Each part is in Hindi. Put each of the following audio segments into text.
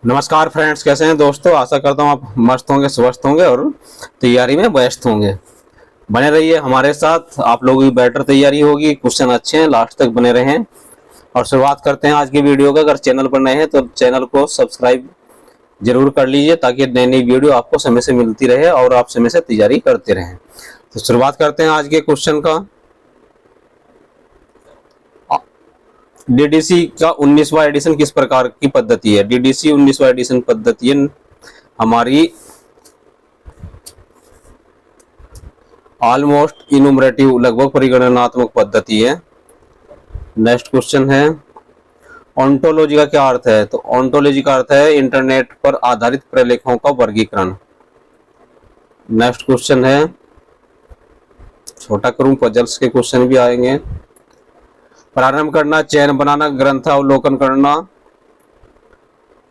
नमस्कार फ्रेंड्स, कैसे हैं दोस्तों। आशा करता हूँ आप मस्त होंगे, स्वस्थ होंगे और तैयारी में व्यस्त होंगे। बने रहिए हमारे साथ, आप लोगों की बेटर तैयारी होगी। क्वेश्चन अच्छे हैं, लास्ट तक बने रहें। और शुरुआत करते हैं आज की वीडियो का। अगर चैनल पर नए हैं तो चैनल को सब्सक्राइब जरूर कर लीजिए ताकि नई नई वीडियो आपको समय से मिलती रहे और आप समय से तैयारी करते रहें। तो शुरुआत करते हैं आज के क्वेश्चन का। डीडीसी का 19वां एडिशन किस प्रकार की पद्धति है। डीडीसी 19वां एडिशन पद्धति हमारी ऑलमोस्ट इनुमरेटिव, लगभग परिगणनात्मक पद्धति है। नेक्स्ट क्वेश्चन है, ओंटोलॉजी का क्या अर्थ है। तो ओंटोलॉजी का अर्थ है इंटरनेट पर आधारित प्रलेखों का वर्गीकरण। नेक्स्ट क्वेश्चन है, छोटा करूं, पजल्स के क्वेश्चन भी आएंगे। प्रारंभ करना, चयन बनाना, ग्रंथ अवलोकन करना,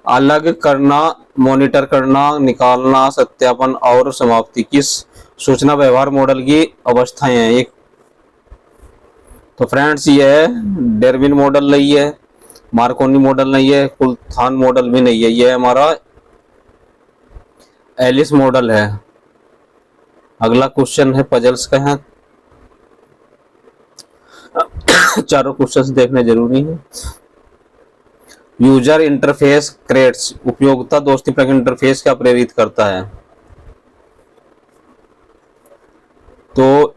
अलग करना, मॉनिटर करना, निकालना, सत्यापन और समाप्ति किस सूचना व्यवहार मॉडल की अवस्थाएं हैं। एक तो फ्रेंड्स ये है डार्विन मॉडल नहीं है, मार्कोनी मॉडल नहीं है, कुलथान मॉडल भी नहीं है, ये हमारा एलिस मॉडल है। अगला क्वेश्चन है पजल्स का है। चारों क्वेश्चन देखने जरूरी है। यूजर इंटरफेस क्रिएट्स, उपयोगिता दोस्तीपूर्ण इंटरफेस क्या प्रेरित करता है। तो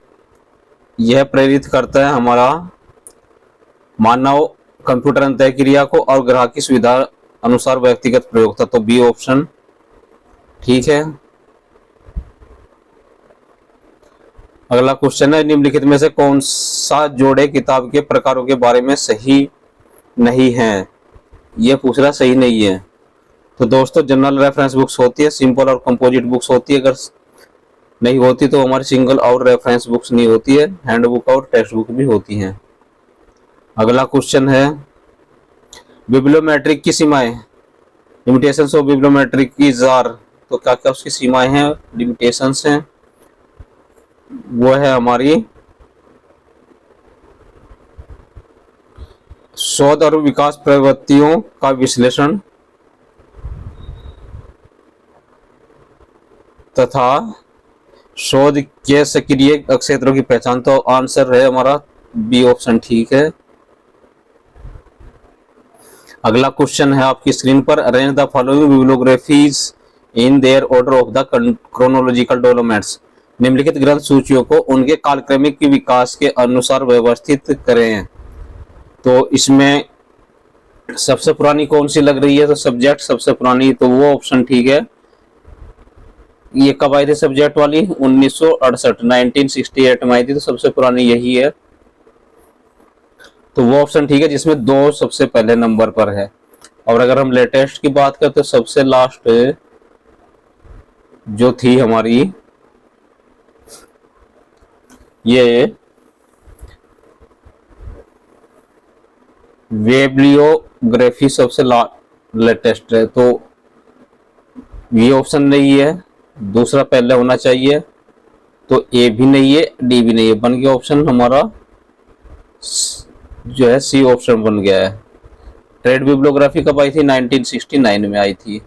यह प्रेरित करता है हमारा मानव कंप्यूटर अंतः क्रिया को और ग्राहक की सुविधा अनुसार व्यक्तिगत प्रयोगता। तो बी ऑप्शन ठीक है। अगला क्वेश्चन है, निम्नलिखित में से कौन सा जोड़े किताब के प्रकारों के बारे में सही नहीं है। यह पूछ रहा सही नहीं है। तो दोस्तों जनरल रेफरेंस बुक्स होती है, सिंपल और कंपोजिट बुक्स होती है। अगर नहीं होती तो हमारी सिंगल और रेफरेंस बुक्स नहीं होती है, हैंडबुक और टेक्स्ट बुक भी होती हैं। अगला क्वेश्चन है, बिब्लियोमेट्रिक की सीमाएं, लिमिटेशंस ऑफ बिब्लियोमेट्रिक की जार। तो क्या क्या उसकी सीमाएं हैं, लिमिटेशंस हैं, वो है हमारी शोध और विकास प्रवृत्तियों का विश्लेषण तथा शोध के सक्रिय क्षेत्रों की पहचान। तो आंसर है हमारा बी ऑप्शन ठीक है। अगला क्वेश्चन है आपकी स्क्रीन पर, arrange the following bibliographies in their order of the chronological developments. निम्नलिखित ग्रंथ सूचियों को उनके कालक्रमिक विकास के अनुसार व्यवस्थित करें। तो इसमें सबसे पुरानी कौन सी लग रही है। तो सब्जेक्ट सबसे पुरानी, तो वो ऑप्शन ठीक है। ये कब आई थी सब्जेक्ट वाली, 1968, 1968 में आई थी। तो सबसे पुरानी यही है, तो वो ऑप्शन ठीक है जिसमें दो सबसे पहले नंबर पर है। और अगर हम लेटेस्ट की बात करें तो सबसे लास्ट जो थी हमारी ये बिब्लियोग्राफी सबसे लेटेस्ट है। तो ये ऑप्शन नहीं है, दूसरा पहले होना चाहिए। तो ए भी नहीं है, डी भी नहीं है, बन गया ऑप्शन हमारा जो है सी ऑप्शन बन गया है। ट्रेड बिब्लियोग्राफी कब आई थी, 1969 में आई थी,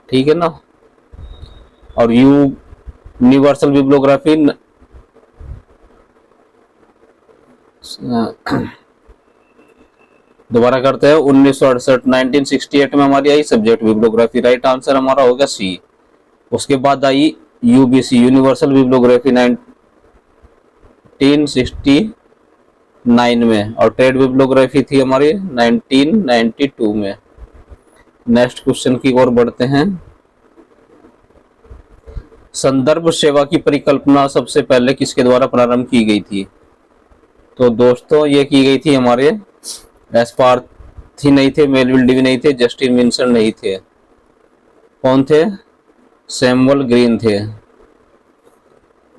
ठीक है ना। और यूनिवर्सल बिब्लियोग्राफी दोबारा करते हैं, 1968, 1968 में हमारी I subject bibliography. Right answer हमारा होगा सी। उसके बाद आई यूबीसी, यूनिवर्सल बिब्लियोग्राफी, 1969 में। और ट्रेड बिब्लियोग्राफी थी हमारी 1992 में। नेक्स्ट क्वेश्चन की ओर बढ़ते हैं। संदर्भ सेवा की परिकल्पना सबसे पहले किसके द्वारा प्रारंभ की गई थी। तो दोस्तों ये की गई थी हमारे एस्पार्थी नहीं थे, मेलविल डीवी नहीं थे, जस्टिन विंसन नहीं थे, कौन थे, सैमुअल ग्रीन थे।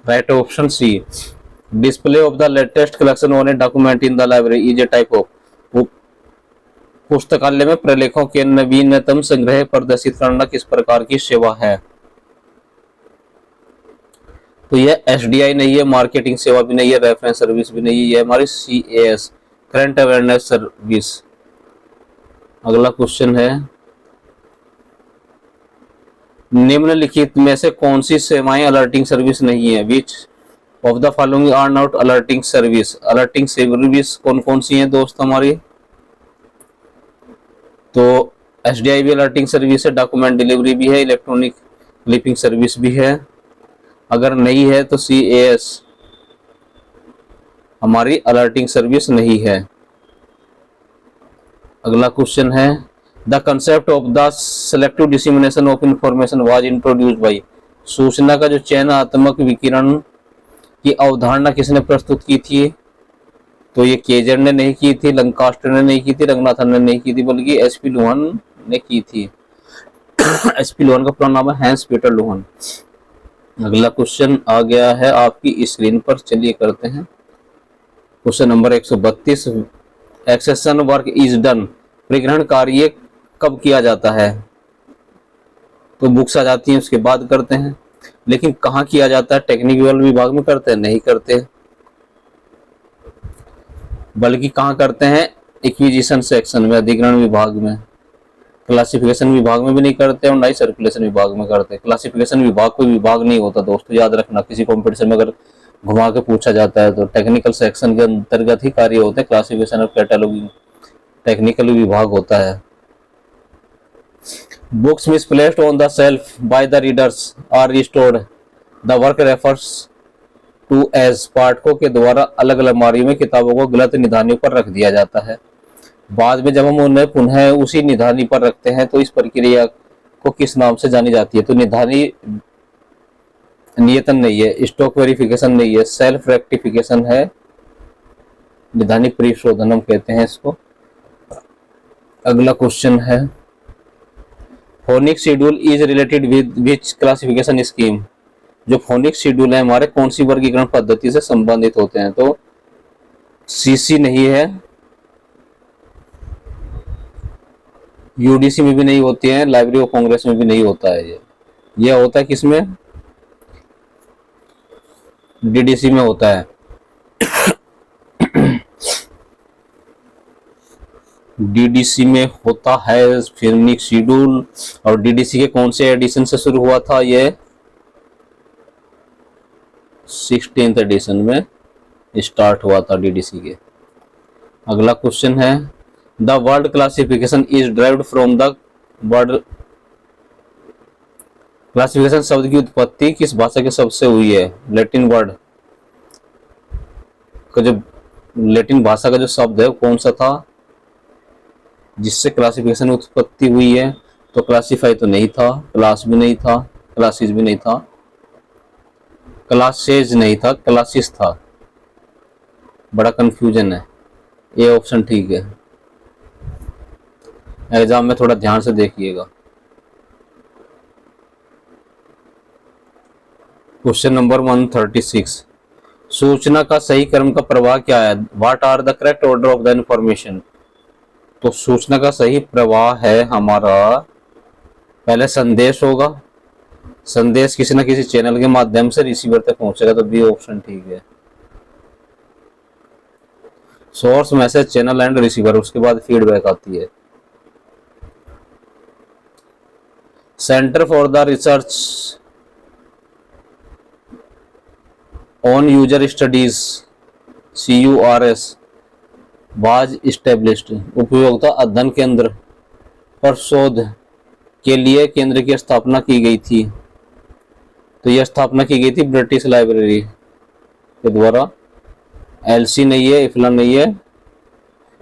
Right option C. Display of the latest collection on a document in the library is a type of. पुस्तकालय में प्रलेखों के नवीनतम संग्रह प्रदर्शित करना किस प्रकार की सेवा है। तो यह एसडीआई नहीं है, मार्केटिंग सेवा भी नहीं है, रेफरेंस सर्विस भी नहीं है, ये हमारी सीएएस करंट अवेयरनेस सर्विस। अगला क्वेश्चन है, निम्नलिखित में से कौन सी सेवाएं अलर्टिंग सर्विस नहीं है? Which of the following are not alerting service? Alerting service कौन कौन सी है दोस्त हमारी? तो एसडीआई भी अलर्टिंग सर्विस है, डॉक्यूमेंट डिलीवरी भी है, इलेक्ट्रॉनिक क्लिपिंग सर्विस भी है। अगर नहीं है तो CAS हमारी अलर्टिंग सर्विस नहीं है। अगला क्वेश्चन है the concept of the selective dissemination of information was introduced by. सूचना का जो चयनात्मक विकिरण की अवधारणा किसने प्रस्तुत की थी? तो ये केजर ने नहीं की थी, लंकास्टर ने नहीं की थी, रंगनाथन ने नहीं की थी, बल्कि SP लोहान ने की थी। SP लोहान का पूरा नाम है हैंस पीटर लोहान। अगला क्वेश्चन आ गया है आपकी स्क्रीन पर, चलिए करते हैं। Question number 132 accession work is done. परिग्रहण कार्य कब किया जाता है? तो बुक्स आ जाती हैं उसके बाद करते हैं, लेकिन कहाँ किया जाता है? टेक्निकल विभाग में करते हैं? नहीं करते, बल्कि कहाँ करते हैं? एक्विजिशन सेक्शन में, अधिग्रहण विभाग में। क्लासिफिकेशन विभाग में भी नहीं करते और ना ही सर्कुलेशन विभाग में करते। क्लासिफिकेशन विभाग कोई विभाग नहीं होता दोस्तों, याद रखना। किसी कॉम्पिटिशन में अगर घुमा के पूछा जाता है तो टेक्निकल सेक्शन के अंतर्गत ही कार्य होते हैं। क्लासिफिकेशन और कैटलॉगिंग टेक्निकल विभाग होता है। Books misplaced on the shelf by the readers are restored. The work refers to as पाठकों के द्वारा अलग अलग अलमारियों में किताबों को गलत निधानियों पर रख दिया जाता है। बाद में जब हम उन्हें पुनः उसी निधानी पर रखते हैं तो इस प्रक्रिया को किस नाम से जानी जाती है? तो निधानी नियतन नहीं है, स्टॉक वेरिफिकेशन नहीं है, सेल्फ रेक्टिफिकेशन है, निधानी परिशोधन हम कहते हैं इसको। अगला क्वेश्चन है phonic schedule is related with which classification scheme. जो फोनिक शेड्यूल है हमारे कौन सी वर्गीकरण पद्धति से संबंधित होते हैं? तो CC नहीं है, UDC में भी नहीं होती है, लाइब्रेरी ऑफ कांग्रेस में भी नहीं होता है। ये होता है किसमें? DDC में होता है। DDC में होता है फोनिक शेड्यूल। और DDC के कौन से एडिशन से शुरू हुआ था? ये 16th एडिशन में स्टार्ट हुआ था DDC के। अगला क्वेश्चन है the word classification is derived from the word. Classification शब्द की उत्पत्ति किस भाषा के शब्द से हुई है? लैटिन वर्ड का जो लैटिन भाषा का जो शब्द है कौन सा था जिससे क्लासिफिकेशन उत्पत्ति हुई है? तो क्लासिफाई तो नहीं था, क्लास भी नहीं था, क्लासेज भी नहीं था, क्लासेज नहीं था, क्लासिस था। बड़ा कंफ्यूजन है। ये ऑप्शन ठीक है। एग्जाम में थोड़ा ध्यान से देखिएगा। क्वेश्चन नंबर 136 सूचना का सही क्रम का प्रवाह क्या है? What are the correct order of the information. तो सूचना का सही प्रवाह है हमारा, पहले संदेश होगा, संदेश किसी न किसी चैनल के माध्यम से रिसीवर तक पहुंचेगा, तो बी ऑप्शन ठीक है। Source, message, channel and receiver, उसके बाद फीडबैक आती है। Centre for the research on user studies CURS was established. उपयोगिता अध्ययन केंद्र पर शोध के लिए केंद्र की स्थापना की गई थी। तो यह स्थापना की गई थी ब्रिटिश लाइब्रेरी के द्वारा। LC नहीं है, इफला नहीं है,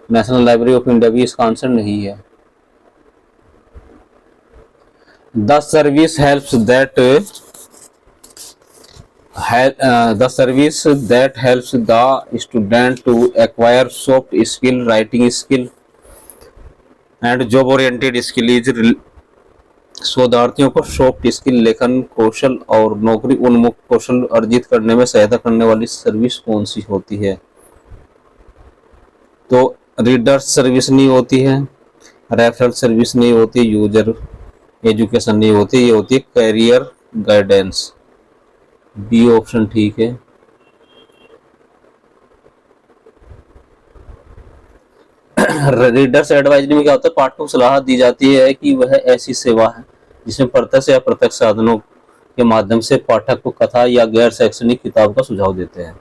नेशनल लाइब्रेरी ऑफ इंडिया भी इसका आंसर नहीं है। The service helps the student to acquire soft skill, writing skill and job oriented skill is. शोधार्थियों को सॉफ्ट स्किल, लेखन कौशल और नौकरी उन्मुख कौशल अर्जित करने में सहायता करने वाली सर्विस कौन सी होती है? तो रीडर्स सर्विस नहीं होती है, रेफरल सर्विस नहीं होती, यूजर एजुकेशन नहीं होती, ये होती है कैरियर गाइडेंस। बी ऑप्शन ठीक है। रीडर्स एडवाइजरी में क्या होता है? पाठकों को सलाह दी जाती है कि वह ऐसी सेवा है जिसमें प्रत्यक्ष या अप्रत्यक्ष साधनों के माध्यम से पाठक को कथा या गैर शैक्षणिक किताब का सुझाव देते हैं।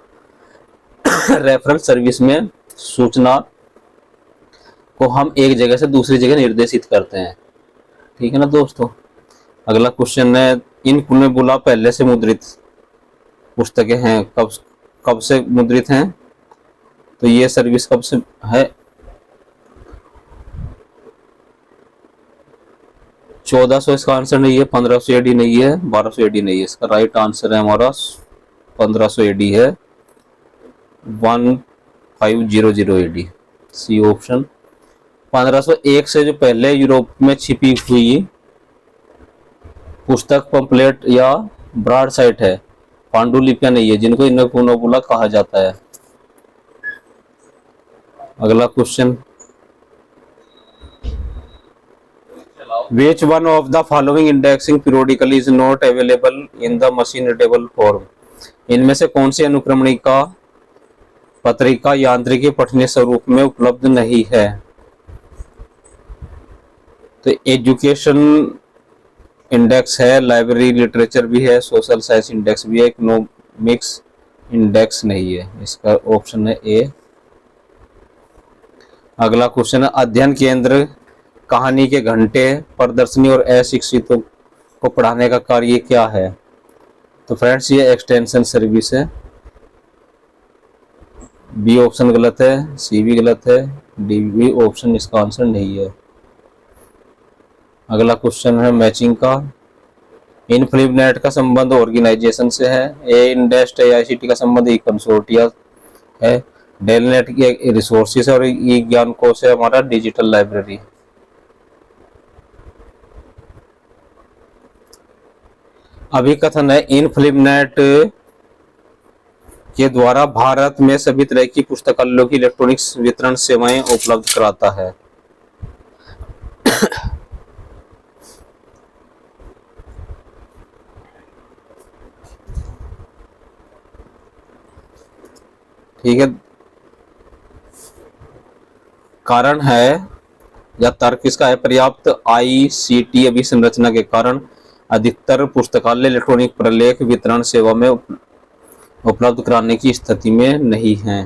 रेफरेंस सर्विस में सूचना को हम एक जगह से दूसरी जगह निर्देशित करते हैं। ठीक है ना दोस्तों। अगला क्वेश्चन है, इन कुनेबुला पहले से मुद्रित पुस्तकें हैं, कब से मुद्रित हैं? तो ये सर्विस कब से है? 1400 इसका आंसर नहीं है, 1500 एडी नहीं है, 1200 एडी नहीं है। इसका राइट आंसर है हमारा 1500 एडी है, 1500 एडी, सी ऑप्शन। 1501 से जो पहले यूरोप में छिपी हुई पुस्तक पंपलेट या ब्रॉड साइट है, पांडुलिपियां नहीं है, जिनको इन कुनेबुला कहा जाता है। अगला question, Which one of the following indexing periodical is not available in the machine readable form? इनमें से कौन सी अनुक्रमणिका पत्रिका यांत्रिकी पठनीय स्वरूप में उपलब्ध नहीं है? तो एजुकेशन इंडेक्स है, लाइब्रेरी लिटरेचर भी है, सोशल साइंस इंडेक्स भी है, इकोनॉमिक्स इंडेक्स नहीं है। इसका ऑप्शन है ए। अगला क्वेश्चन है, अध्ययन केंद्र कहानी के घंटे प्रदर्शनी और अशिक्षितों को पढ़ाने का कार्य क्या है? तो फ्रेंड्स ये एक्सटेंशन सर्विस है। बी ऑप्शन गलत है, सी भी गलत है, डी भी ऑप्शन इसका आंसर नहीं है। अगला क्वेश्चन है मैचिंग का, इन फिल्मनेट का संबंध ऑर्गेनाइजेशन से है, ए इंडेस्ट आईसीटी का संबंध ई कंसोर्टिया है, डेलनेट के रिसोर्सेज और ई ज्ञान कोश है हमारा डिजिटल लाइब्रेरी। अभिकथन है, इन फिल्मनेट के द्वारा भारत में सभी तरह की पुस्तकालयों की इलेक्ट्रॉनिक्स वितरण सेवाएं उपलब्ध कराता है। ठीक है। कारण है या तर्क इसका है, पर्याप्त आईसीटी अभिसंरचना के कारण अधिकतर पुस्तकालय इलेक्ट्रॉनिक प्रलेख वितरण सेवा में उपलब्ध कराने की स्थिति में नहीं है।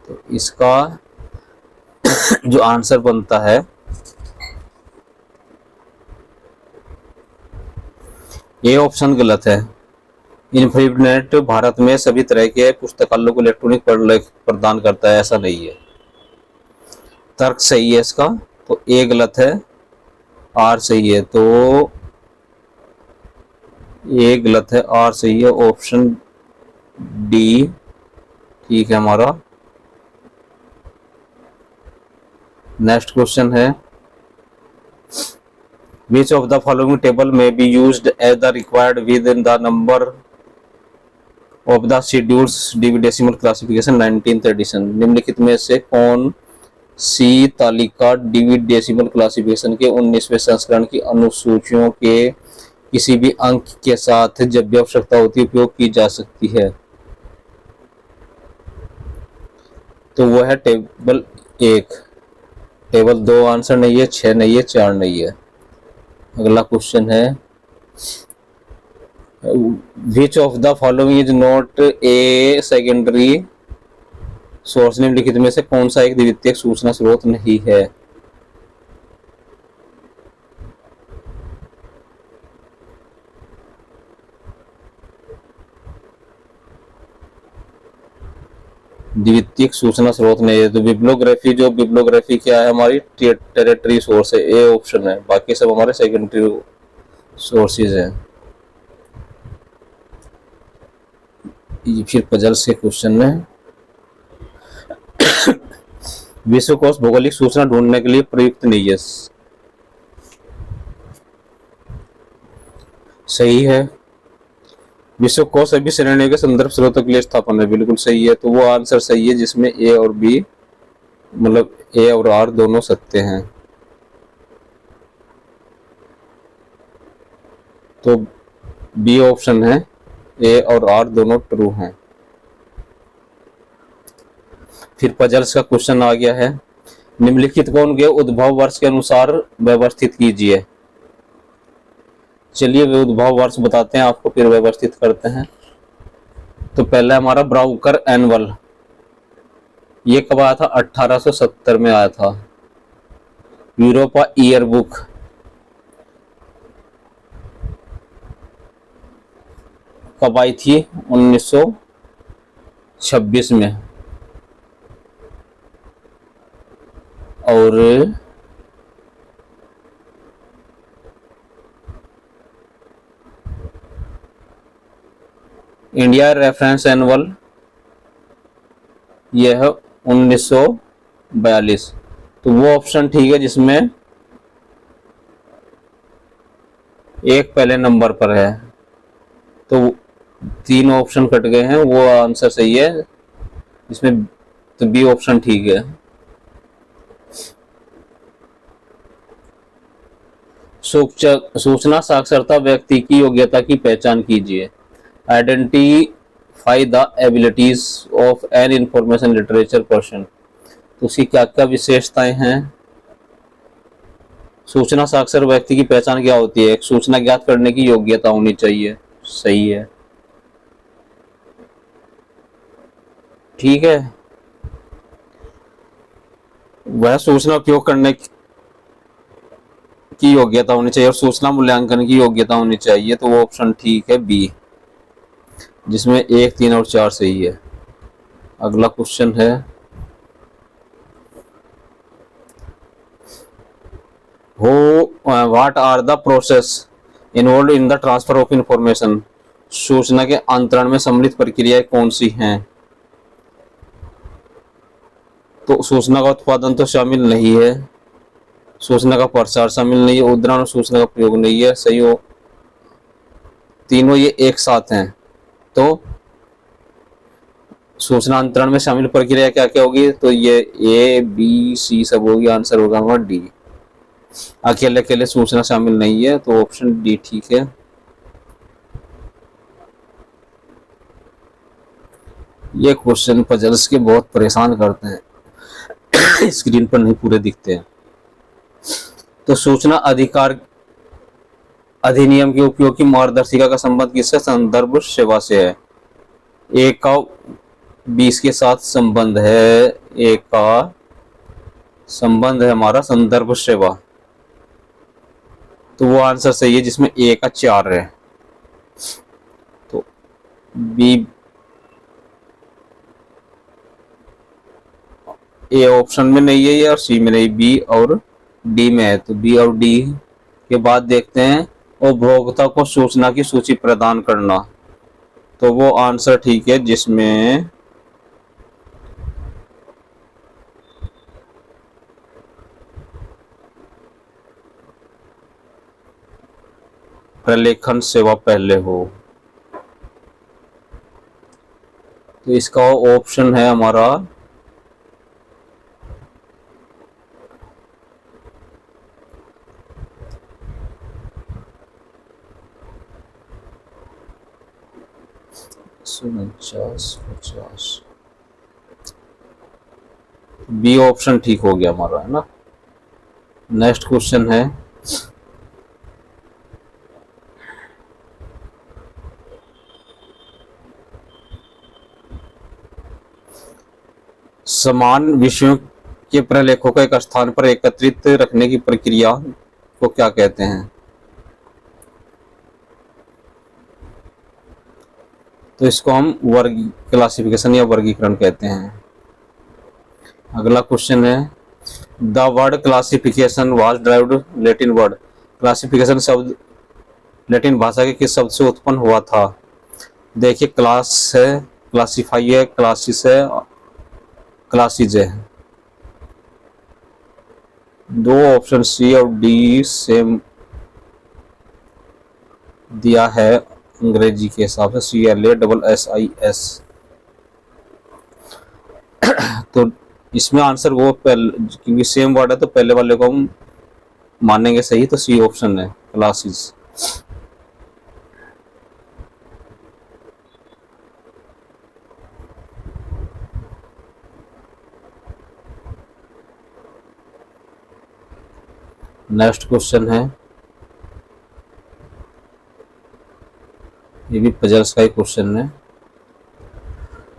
तो इसका जो आंसर बनता है ये ऑप्शन गलत है। इनफिनिट भारत में सभी तरह के पुस्तकालयों को इलेक्ट्रॉनिक प्रलेख प्रदान करता है, ऐसा नहीं है। तर्क सही है इसका, तो ए गलत है, आर सही है। तो ए गलत है, आर सही है, ऑप्शन डी ठीक है हमारा। नेक्स्ट क्वेश्चन है, Which of the following table may be used as the required within the number of the schedules Dewey Decimal Classification 19th edition? निम्नलिखित में से कौन सी तालिका डीवी डेसिमल क्लासिफिकेशन के 19वें संस्करण की अनुसूचियों के किसी भी अंक के साथ जब भी आवश्यकता होती है उपयोग की जा सकती है? तो वो है टेबल 1। टेबल 2 आंसर नहीं है, 6 नहीं है, 4 नहीं है। अगला क्वेश्चन है, Which of the following is not a secondary source? निम्नलिखित में से कौन सा एक द्वितीयक सूचना स्रोत नहीं है? द्वितीयक सूचना स्रोत नहीं है। तो बिब्लियोग्राफी, जो बिब्लियोग्राफी क्या है हमारी टेरिटरी सोर्स है, ए ऑप्शन है। बाकी सब हमारे सेकेंडरी सोर्सेज हैं। फिर पजल्स के क्वेश्चन में, विश्वकोश भौगोलिक सूचना ढूंढने के लिए प्रयुक्त नहीं है, सही है। विश्वकोश सभी श्रेणियों के संदर्भ स्रोतों के लिए स्थापन है, बिल्कुल सही है। तो वो आंसर सही है जिसमें ए और बी, मतलब ए और आर दोनों सत्य हैं। तो बी ऑप्शन है, ए और आर दोनों ट्रू हैं। फिर पजल्स का क्वेश्चन आ गया है, निम्नलिखित को उनके उद्भव वर्ष के अनुसार व्यवस्थित कीजिए। चलिए वे उद्भव वर्ष बताते हैं आपको, फिर व्यवस्थित करते हैं। तो पहला हमारा ब्राउकर एनुअल, ये कब आया था? 1870 में आया था। यूरोपा ईयर बुक कब आई थी? 1926 में। और इंडिया रेफरेंस एनुअल यह है 1942। तो वो ऑप्शन ठीक है जिसमें एक पहले नंबर पर है। तो 3 ऑप्शन कट गए हैं, वो आंसर सही है इसमें, तो बी ऑप्शन ठीक है। सूचना साक्षरता व्यक्ति की योग्यता की पहचान कीजिए। Identify the abilities of an information literature person. तो उसकी क्या क्या विशेषताएं हैं? सूचना साक्षर व्यक्ति की पहचान क्या होती है? एक सूचना ज्ञात करने की योग्यता होनी चाहिए, सही है, ठीक है। वह सूचना उपयोग करने की योग्यता होनी चाहिए और सूचना मूल्यांकन की योग्यता होनी चाहिए, तो वो ऑप्शन ठीक है बी, जिसमें 1, 3 और 4 सही है। अगला क्वेश्चन है, what are the process involve in the transfer of information. सूचना के अंतरण में सम्मिलित प्रक्रियाएं कौन सी हैं? तो सूचना का उत्पादन तो शामिल नहीं है, सूचना का प्रसार शामिल नहीं है, उद्धरण और सूचना का प्रयोग नहीं है, सही हो। तीनों ये एक साथ हैं। तो सूचना अंतरण में शामिल प्रक्रिया क्या क्या होगी? तो ये ए बी सी सब होगी, आंसर होगा हमारा डी। अकेले अकेले सूचना शामिल नहीं है, तो ऑप्शन डी ठीक है। ये क्वेश्चन पजल्स के बहुत परेशान करते हैं स्क्रीन पर नहीं पूरे दिखते हैं। तो सूचना अधिकार अधिनियम के उपयोग की मार्गदर्शिका का संबंध किससे? संदर्भ सेवा से है। एक का 20 के साथ संबंध है, एक का संबंध है हमारा संदर्भ सेवा, तो वो आंसर सही है जिसमें ए का 4 है। तो बी, ए ऑप्शन में नहीं है ये, और सी में नहीं, बी और डी में है। तो बी और डी के बाद देखते हैं उपभोक्ता को सूचना की सूची प्रदान करना, तो वो आंसर ठीक है जिसमें प्रलेखन सेवा पहले हो। तो इसका ऑप्शन है हमारा बी ऑप्शन ठीक हो गया हमारा, है ना। नेक्स्ट क्वेश्चन है, समान विषयों के प्रलेखों को एक स्थान पर एकत्रित रखने की प्रक्रिया को क्या कहते हैं? तो इसको हम वर्ग क्लासिफिकेशन या वर्गीकरण कहते हैं। अगला क्वेश्चन है, the word classification was derived Latin word. Classification शब्द लैटिन भाषा के किस शब्द से उत्पन्न हुआ था? देखिए, क्लास है, क्लासिफाई है, क्लासिस है, क्लासिज है। दो ऑप्शन सी और डी सेम दिया है अंग्रेजी के हिसाब से, CLASSIS। तो इसमें आंसर वो पहले, क्योंकि सेम वर्ड है तो पहले वाले को हम मानेंगे सही, तो सी ऑप्शन है क्लासेस। नेक्स्ट क्वेश्चन है, ये भी पजल्स का ही क्वेश्चन है।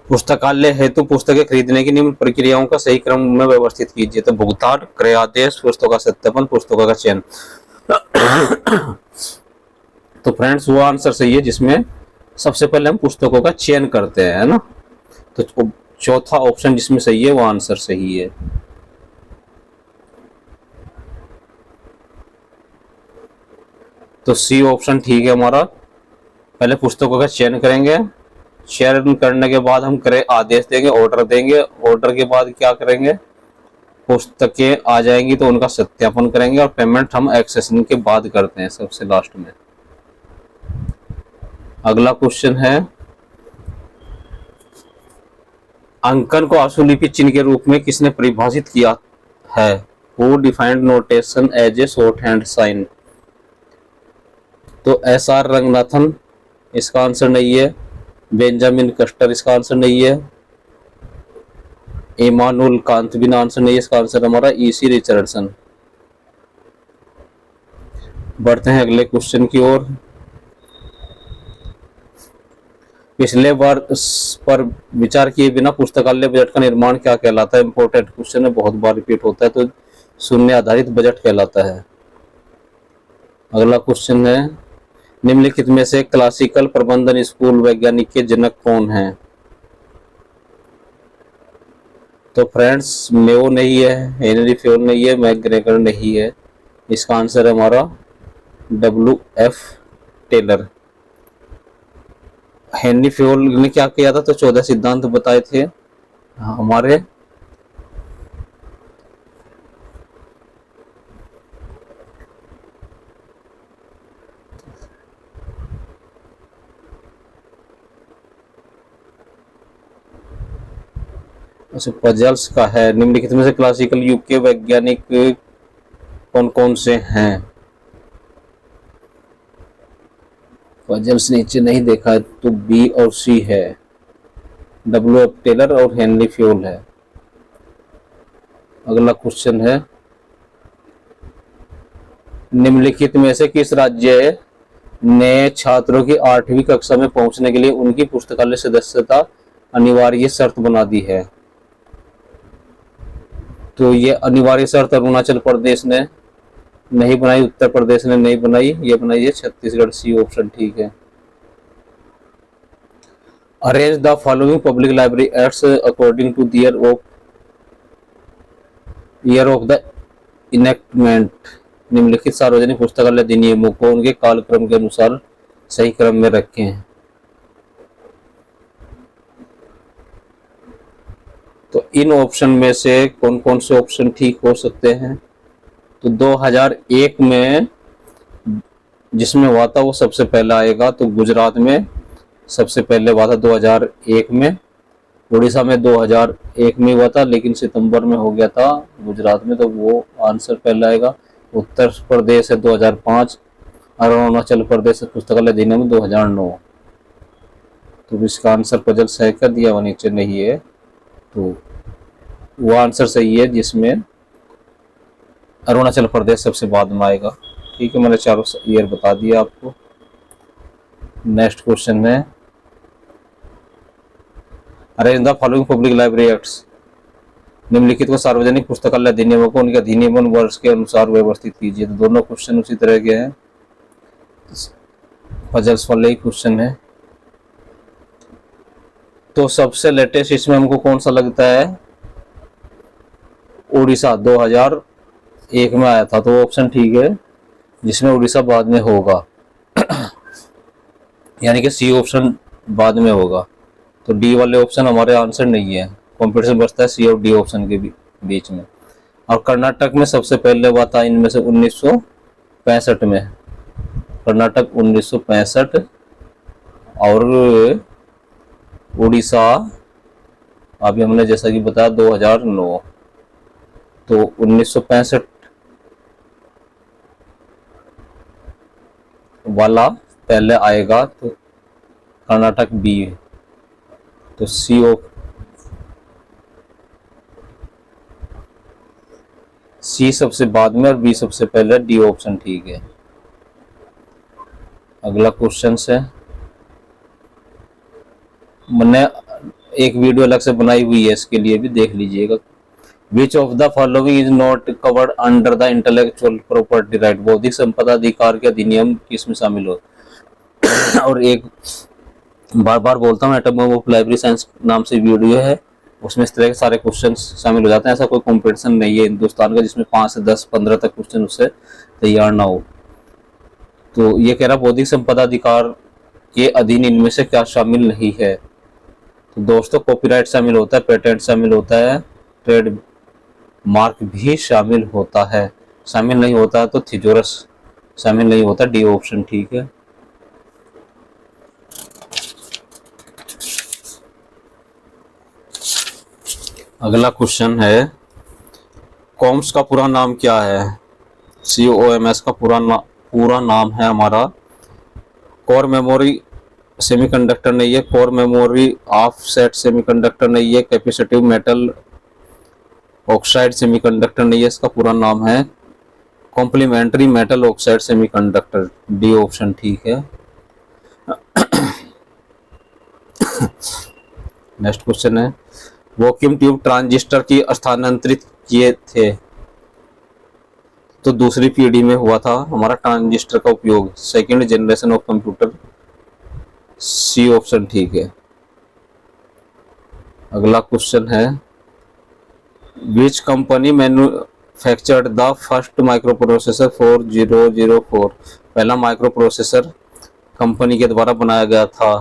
पुस्तकालय हेतु पुस्तकें खरीदने की निम्न प्रक्रियाओं का सही क्रम में व्यवस्थित कीजिए। तो भुगतान, क्रयादेश, पुस्तकों का सत्यापन, पुस्तकों का चयन। तो फ्रेंड्स वो आंसर सही है जिसमें सबसे पहले हम पुस्तकों का चयन करते हैं, है ना। तो चौथा ऑप्शन जिसमें सही है वो आंसर सही है। तो सी ऑप्शन ठीक है हमारा। पहले पुस्तकों का चयन करेंगे, चयन करने के बाद हम क्रय आदेश देंगे, ऑर्डर देंगे, ऑर्डर के बाद क्या करेंगे, पुस्तकें आ जाएंगी तो उनका सत्यापन करेंगे और पेमेंट हम एक्सेशन के बाद करते हैं सबसे लास्ट में। अगला क्वेश्चन है, अंकन को आशुलिपि चिन्ह के रूप में किसने परिभाषित किया है? Who defined notation as a short hand sign? तो एस आर रंगनाथन इसका आंसर नहीं है, बेंजामिन कस्टर इसका आंसर नहीं है, इमानुअल कांत भी आंसर नहीं है, इसका आंसर हमारा ईसी रिचर्डसन। बढ़ते हैं अगले क्वेश्चन की ओर। पिछले बार पर विचार किए बिना पुस्तकालय बजट का निर्माण क्या कहलाता है? इंपॉर्टेंट क्वेश्चन है, बहुत बार रिपीट होता है, तो शून्य आधारित बजट कहलाता है। अगला क्वेश्चन है, निम्नलिखित में से क्लासिकल प्रबंधन स्कूल वैज्ञानिक के जनक कौन हैं? तो फ्रेंड्स मेयो नहीं है, हेनरी फ्योल नहीं है, मैकग्रेगर नहीं है, इसका आंसर है हमारा WF टेलर। हेनरी फ्योल ने क्या किया था? तो 14 सिद्धांत बताए थे हमारे। अच्छा पजल्स का है, निम्नलिखित में से क्लासिकल युग के वैज्ञानिक कौन कौन से हैं? पजल्स नीचे नहीं देखा है, तो बी और सी है, WF टेलर और हेनरी फ्योल है। अगला क्वेश्चन है, निम्नलिखित में से किस राज्य ने छात्रों की 8वीं कक्षा में पहुंचने के लिए उनकी पुस्तकालय सदस्यता अनिवार्य शर्त बना दी है? तो ये अनिवार्य शर्त अरुणाचल प्रदेश ने नहीं बनाई, उत्तर प्रदेश ने नहीं बनाई, ये बनाई है छत्तीसगढ़। सी ऑप्शन ठीक है। Arrange the following public library acts according to the year of the enactment. निम्नलिखित सार्वजनिक पुस्तकालय अधिनियमों को उनके कालक्रम के अनुसार सही क्रम में रखें। तो इन ऑप्शन में से कौन कौन से ऑप्शन ठीक हो सकते हैं? तो 2001 में जिसमें हुआ था वो सबसे पहला आएगा, तो गुजरात में सबसे पहले हुआ था 2001 में, उड़ीसा में 2001 में हुआ था लेकिन सितंबर में हो गया था गुजरात में, तो वो आंसर पहला आएगा। उत्तर प्रदेश है 2005, अरुणाचल प्रदेश पुस्तकालय अधिनियम 2009। तो इसका आंसर पजल सही कर दिया हुआ नीचे नहीं है, तो वो आंसर सही है जिसमें अरुणाचल प्रदेश सबसे बाद में आएगा। ठीक है, मैंने चारों ईयर बता दिया आपको। नेक्स्ट क्वेश्चन है, arrange the following public library acts. निम्नलिखित को सार्वजनिक पुस्तकालय अधिनियमों को उनके अधिनियमन वर्ष के अनुसार व्यवस्थित कीजिए। तो दोनों क्वेश्चन उसी तरह के हैं, पजल्स वाले ही क्वेश्चन है। तो सबसे लेटेस्ट इसमें हमको कौन सा लगता है? उड़ीसा 2001 में आया था, तो ऑप्शन ठीक है जिसमें उड़ीसा बाद में होगा, यानी कि सी ऑप्शन बाद में होगा। तो डी वाले ऑप्शन हमारे आंसर नहीं है, कंपटीशन बचता है सी और डी ऑप्शन के बीच में। और कर्नाटक में सबसे पहले हुआ था इनमें से 1965 में, कर्नाटक 1965, और उड़ीसा अभी हमने जैसा कि बताया 2009। तो 1965 वाला पहले आएगा, तो कर्नाटक बी है। तो सी सबसे बाद में और बी सबसे पहले, डी ऑप्शन ठीक है। अगला क्वेश्चन है, मैंने एक वीडियो अलग से बनाई हुई है, इसके लिए भी देख लीजिएगा। विच of the following is not covered under the intellectual property right, बौद्धिक संपदा अधिकार के अधिनियम किसमें शामिल हो। और एक बार बार बोलता हूँ, एटम ऑफ लाइब्रेरी साइंस नाम से वीडियो है, उसमें इस तरह के सारे क्वेश्चन शामिल हो जाते हैं। ऐसा कोई कंपटीशन नहीं है हिंदुस्तान का जिसमें 5 से 10 15 तक क्वेश्चन उससे तैयार ना हो। तो ये कह रहा बौद्धिक संपदा अधिकार के अधीन इनमें से क्या शामिल नहीं है। तो दोस्तों कॉपीराइट शामिल होता है, पेटेंट शामिल होता है, ट्रेड मार्क भी शामिल होता है। शामिल नहीं होता तो थिजोरस शामिल नहीं होता, डी ऑप्शन ठीक है। अगला क्वेश्चन है, कॉम्स का पूरा नाम क्या है। COMS का पूरा नाम है हमारा कोर मेमोरी सेमीकंडक्टर नहीं है, कोर मेमोरी ऑफसेट सेमीकंडक्टर नहीं है, कैपेसिटिव मेटल ऑक्साइड सेमीकंडक्टर नहीं है, इसका पूरा नाम है complementary metal oxide semiconductor, D option ठीक है। नेक्स्ट क्वेश्चन है, वैक्यूम ट्यूब ट्रांजिस्टर की स्थानांतरित किए थे। तो दूसरी पीढ़ी में हुआ था हमारा ट्रांजिस्टर का उपयोग, second generation of computer, C option ठीक है। अगला क्वेश्चन है, which company manufactured the first micro processor 4004, पहला माइक्रो प्रोसेसर कंपनी के द्वारा बनाया गया था।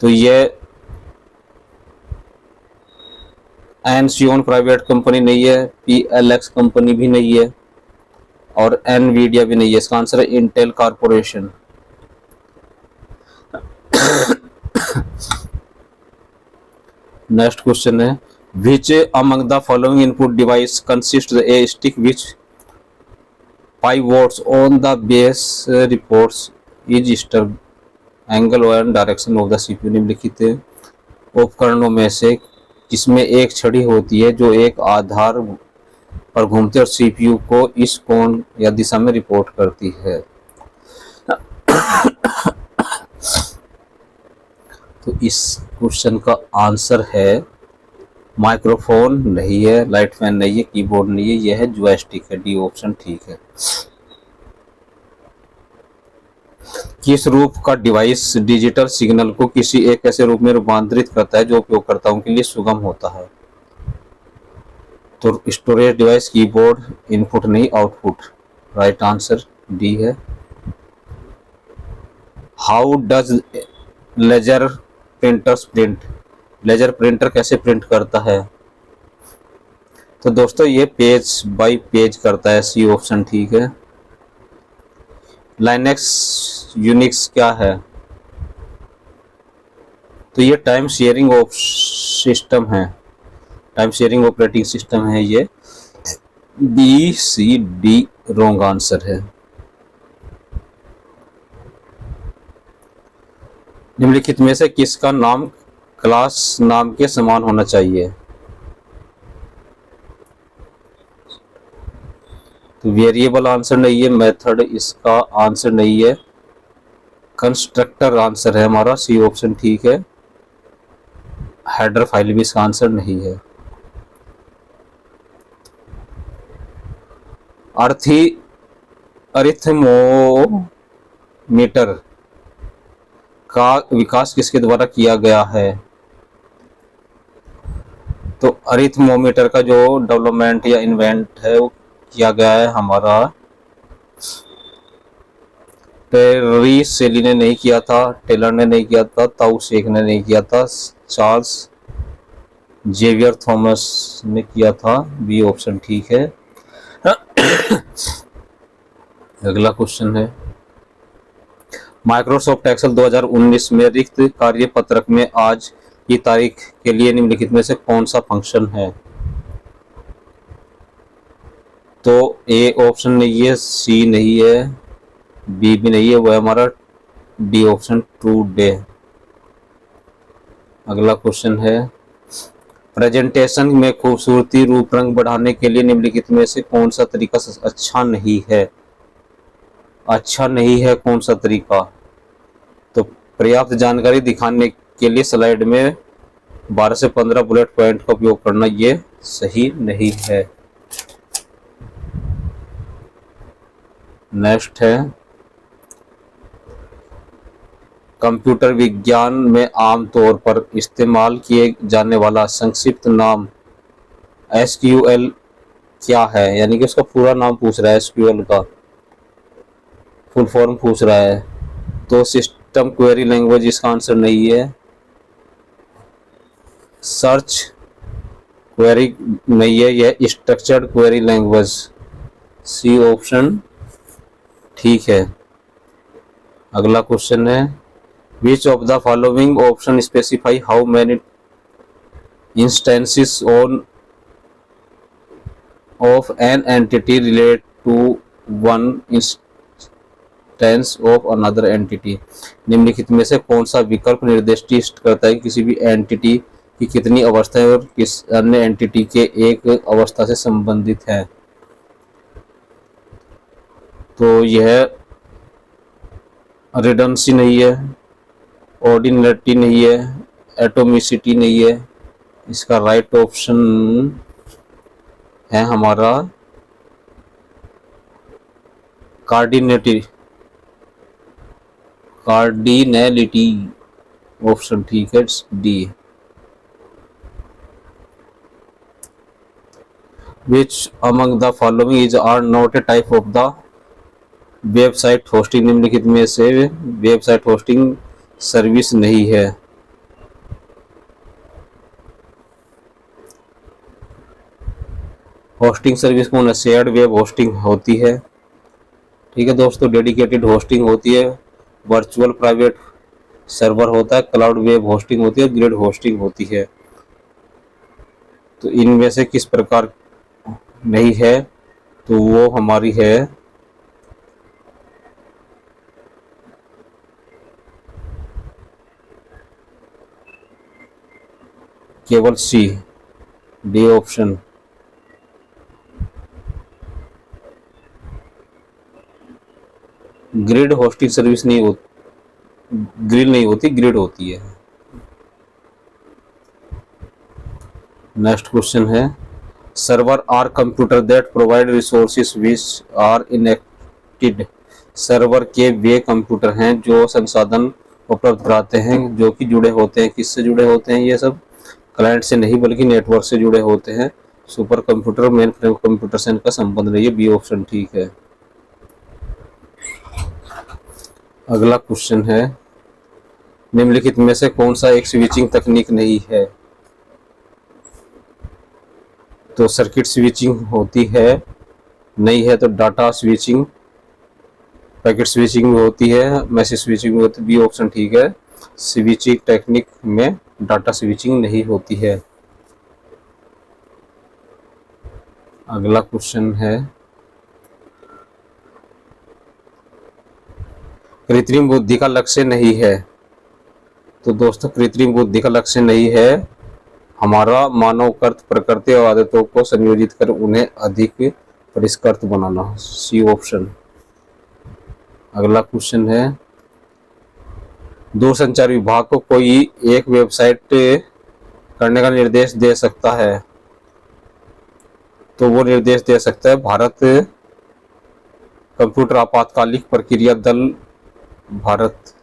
तो ये एनसियोन प्राइवेट कंपनी नहीं है, PLX कंपनी भी नहीं है और एनवीडिया भी नहीं है, इसका आंसर है इंटेल कॉर्पोरेशन। नेक्स्ट क्वेश्चन है, विच among the following input device consist A stick which pivots on the base reports register angle and direction of the CPU। निम्नलिखित उपकरणों में से किसमें एक छड़ी होती है जो एक आधार पर घूमते और CPU को इस कोण या दिशा में रिपोर्ट करती है। तो इस क्वेश्चन का आंसर है माइक्रोफोन नहीं है, लाइट फैन नहीं है, कीबोर्ड नहीं है, यह है जॉयस्टिक है, डी ऑप्शन ठीक है। किस रूप का डिवाइस डिजिटल सिग्नल को किसी एक ऐसे रूप में रूपांतरित करता है जो उपयोगकर्ताओं के लिए सुगम होता है। तो स्टोरेज डिवाइस, कीबोर्ड, इनपुट नहीं आउटपुट, राइट आंसर डी है। How does laser printers print, laser printer कैसे प्रिंट करता है। तो दोस्तों ये पेज बाय पेज करता है, सी ऑप्शन ठीक है। लाइनेक्स यूनिक्स क्या है। तो ये टाइम शेयरिंग सिस्टम है, टाइम शेयरिंग ऑपरेटिंग सिस्टम है ये, BCD रॉन्ग आंसर है। निम्नलिखित में से किसका नाम क्लास नाम के समान होना चाहिए। तो वेरिएबल आंसर नहीं है, मेथड इसका आंसर नहीं है, कंस्ट्रक्टर आंसर है हमारा, सी ऑप्शन ठीक है। हेडर फाइल भी इसका आंसर नहीं है। अरिथमोमीटर का विकास किसके द्वारा किया गया है। तो अरिथमोमीटर का जो डेवलपमेंट या इन्वेंट है वो किया गया है हमारा पेरिसेली ने नहीं किया था, टेलर ने नहीं किया था, ताऊ शेख ने नहीं किया था, चार्ल्स जेवियर थॉमस ने किया था, बी ऑप्शन ठीक है। अगला क्वेश्चन है, माइक्रोसॉफ्ट एक्सेल 2019 में रिक्त कार्य पत्रक में आज की तारीख के लिए निम्नलिखित में से कौन सा फंक्शन है। तो ए ऑप्शन नहीं है, सी नहीं है, बी भी नहीं है, वो है हमारा डी ऑप्शन टू डे। अगला क्वेश्चन है, प्रेजेंटेशन में खूबसूरती रूप रंग बढ़ाने के लिए निम्नलिखित में से कौन सा तरीका अच्छा नहीं है? अच्छा नहीं है कौन सा तरीका? तो पर्याप्त जानकारी दिखाने के लिए स्लाइड में 12 से 15 बुलेट पॉइंट का उपयोग करना ये सही नहीं है। नेक्स्ट है, कंप्यूटर विज्ञान में आमतौर पर इस्तेमाल किए जाने वाला संक्षिप्त नाम SQL क्या है? यानी कि उसका पूरा नाम पूछ रहा है, SQL का फुल फॉर्म पूछ रहा है। तो सिस्टम क्वेरी लैंग्वेज इसका आंसर नहीं है। सर्च क्वेरी नहीं है, यह structured query language, C option ठीक है। अगला क्वेश्चन है, which of the following option specify how many instances of an entity relate to one instance of another entity. निम्नलिखित में से कौन सा विकल्प निर्दिष्ट करता है कि किसी भी एंटिटी की कितनी अवस्थाएं और किस अन्य एंटिटी के एक अवस्था से संबंधित है? तो यह रिडंडेंसी नहीं है, ऑर्डिनलिटी नहीं है, एटोमिसिटी नहीं है। इसका राइट ऑप्शन है हमारा कार्डिनैलिटी ऑप्शन ठीक है, D. Which among the following is are not a type of the website hosting. निम्नलिखित में से वेबसाइट होस्टिंग सर्विस नहीं है। होस्टिंग सर्विस कौन है? शेयर्ड वेब होस्टिंग होती है, ठीक है दोस्तों। डेडिकेटेड होस्टिंग होती है, वर्चुअल प्राइवेट सर्वर होता है, क्लाउड वेब होस्टिंग होती है, ग्रिड होस्टिंग होती है। तो इनमें से किस प्रकार नहीं है? तो वो हमारी है केवल C, D option. Grid hosting service नहीं होती, ग्रिल नहीं होती, ग्रिड होती है। नेक्स्ट क्वेश्चन है, server are computer that provide resources which are enacted. Server के वे कंप्यूटर हैं जो संसाधन उपलब्ध कराते हैं, जो कि जुड़े होते हैं। किससे जुड़े होते हैं? ये सब क्लाइंट से नहीं बल्कि नेटवर्क से जुड़े होते हैं। Super computer main frame computer से इनका संबंध नहीं है, बी ऑप्शन ठीक है। अगला क्वेश्चन है, निम्नलिखित में से कौन सा एक स्विचिंग तकनीक नहीं है? तो सर्किट स्विचिंग होती है, नहीं है तो डाटा स्विचिंग, पैकेट स्विचिंग भी होती है, मैसेज स्विचिंग भी होती है, बी ऑप्शन ठीक है। स्विचिंग टेक्निक में डाटा स्विचिंग नहीं होती है। अगला क्वेश्चन है, कृत्रिम बुद्धि का लक्ष्य नहीं है। तो दोस्तों कृत्रिम बुद्धि का लक्ष्य नहीं है हमारा मानव कर्त प्रकृति और आदतों को संयोजित कर उन्हें अधिक परिष्कृत बनाना, सी ऑप्शन। अगला क्वेश्चन है, दूरसंचार विभाग को कोई एक वेबसाइट करने का निर्देश दे सकता है, तो वो निर्देश दे सकता है भारत कंप्यूटर आपातकालिक प्रक्रिया दल भारत,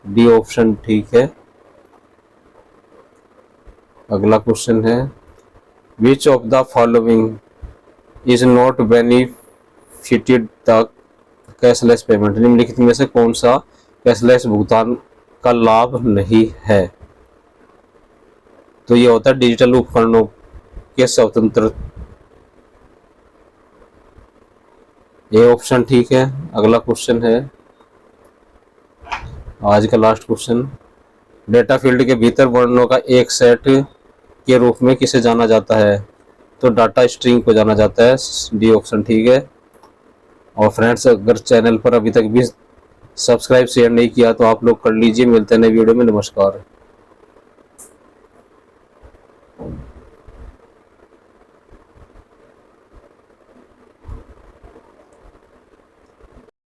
डी ऑप्शन ठीक है। अगला क्वेश्चन है, which of the following is not benefited the cashless payment. निम्नलिखित में से कौन सा कैशलेस भुगतान का लाभ नहीं है? तो ये होता है डिजिटल उपकरणों के स्वतंत्र, ये ऑप्शन ठीक है। अगला क्वेश्चन है आज का लास्ट क्वेश्चन, डेटा फील्ड के भीतर वर्णों का एक सेट के रूप में किसे जाना जाता है? तो डाटा स्ट्रिंग को जाना जाता है, डी ऑप्शन ठीक है। और फ्रेंड्स अगर चैनल पर अभी तक भी सब्सक्राइब शेयर नहीं किया तो आप लोग कर लीजिए। मिलते हैं नए वीडियो में, नमस्कार।